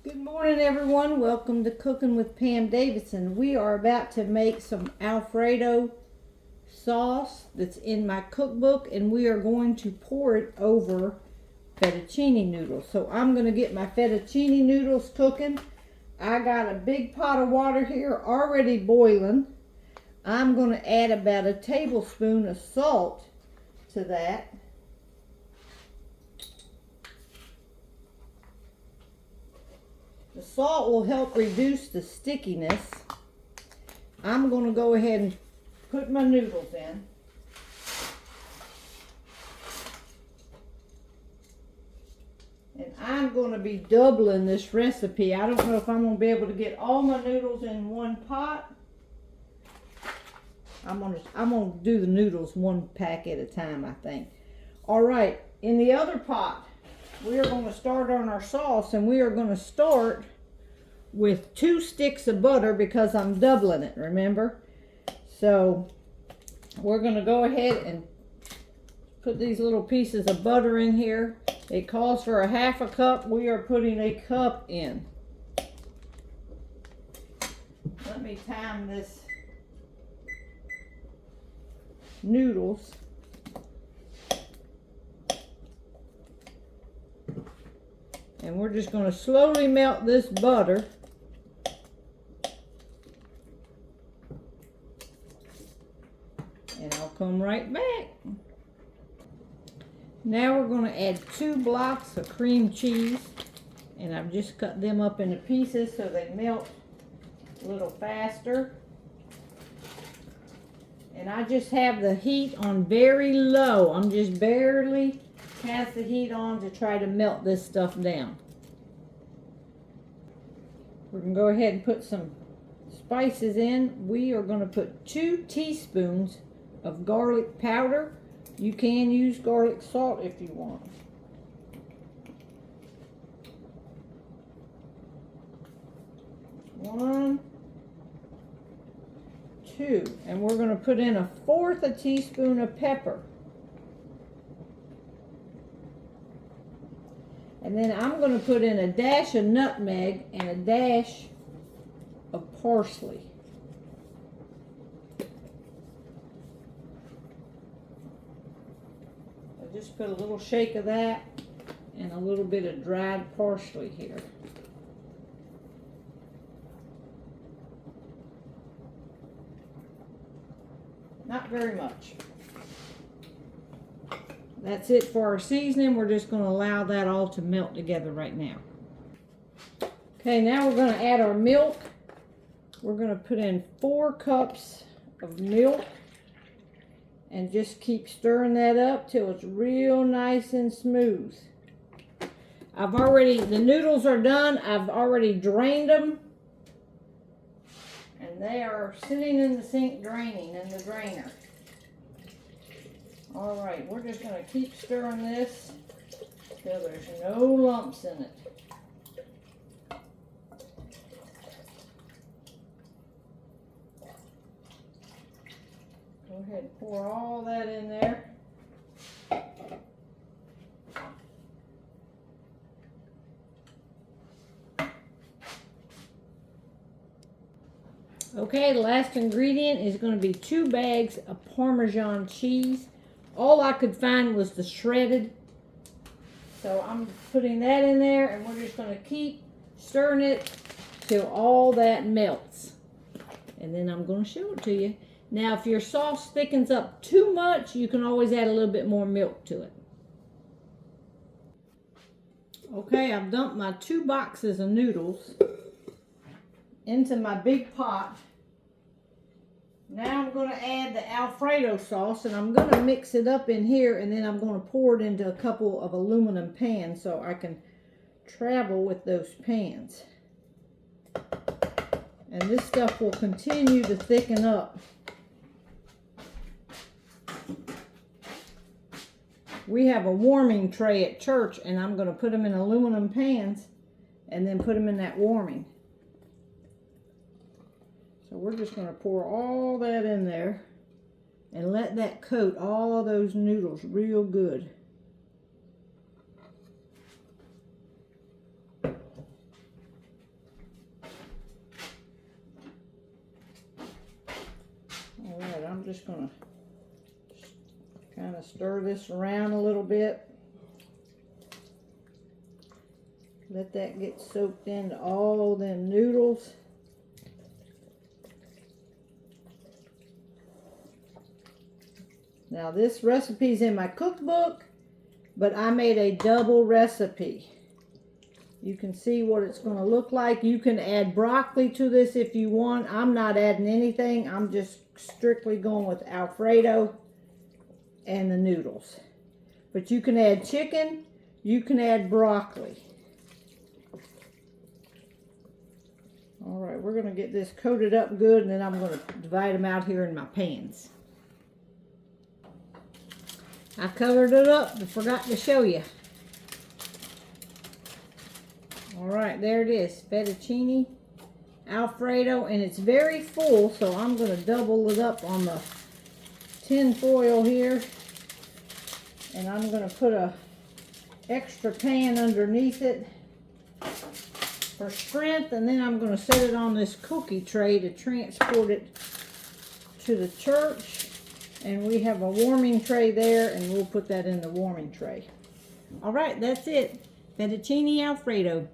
Good morning, everyone. Welcome to Cooking with Pam Davidson. We are about to make some Alfredo sauce that's in my cookbook, and we are going to pour it over fettuccine noodles. So I'm going to get my fettuccine noodles cooking. I got a big pot of water here already boiling. I'm going to add about a tablespoon of salt to that. The salt will help reduce the stickiness. I'm going to go ahead and put my noodles in. And I'm going to be doubling this recipe. I don't know if I'm going to be able to get all my noodles in one pot. I'm going to do the noodles one pack at a time, I think. All right, in the other pot, we are going to start on our sauce, and we are going to start with 2 sticks of butter because I'm doubling it, remember? So we're going to go ahead and put these little pieces of butter in here. It calls for a half a cup. We are putting a cup in. Let me time this noodles. And we're just going to slowly melt this butter. And I'll come right back. Now we're going to add 2 blocks of cream cheese. And I've just cut them up into pieces so they melt a little faster. And I just have the heat on very low. I'm just barely pass the heat on to try to melt this stuff down. We're going to go ahead and put some spices in. We are going to put 2 teaspoons of garlic powder. You can use garlic salt if you want. 1, 2, and we're going to put in 1/4 teaspoon of pepper. And then I'm going to put in a dash of nutmeg and a dash of parsley. I just put a little shake of that and a little bit of dried parsley here. Not very much. That's it for our seasoning. We're just going to allow that all to melt together right now. Okay, now we're going to add our milk. We're going to put in 4 cups of milk and just keep stirring that up till it's real nice and smooth. The noodles are done. I've already drained them. And they are sitting in the sink draining in the drainer. All right, we're just going to keep stirring this till there's no lumps in it. Go ahead and pour all that in there. Okay, the last ingredient is going to be 2 bags of Parmesan cheese. All I could find was the shredded. So I'm putting that in there, and we're just going to keep stirring it till all that melts. And then I'm going to show it to you. Now, if your sauce thickens up too much, you can always add a little bit more milk to it. Okay, I've dumped my 2 boxes of noodles into my big pot. Now I'm going to add the Alfredo sauce, and I'm going to mix it up in here, and then I'm going to pour it into a couple of aluminum pans so I can travel with those pans. And this stuff will continue to thicken up. We have a warming tray at church, and I'm going to put them in aluminum pans and then put them in that warming. So we're just going to pour all that in there and let that coat all those noodles real good. just going to kind of stir this around a little bit. Let that get soaked into all them noodles. Now this recipe's in my cookbook, but I made a double recipe. You can see what it's going to look like. You can add broccoli to this if you want. I'm not adding anything. I'm just strictly going with Alfredo and the noodles. But you can add chicken. You can add broccoli. All right, we're going to get this coated up good, and then I'm going to divide them out here in my pans. I covered it up, but forgot to show you. All right, there it is, fettuccine Alfredo, and it's very full, so I'm going to double it up on the tin foil here, and I'm going to put a extra pan underneath it for strength, and then I'm going to set it on this cookie tray to transport it to the church. And we have a warming tray there, and we'll put that in the warming tray. All right, that's it. Fettuccine Alfredo.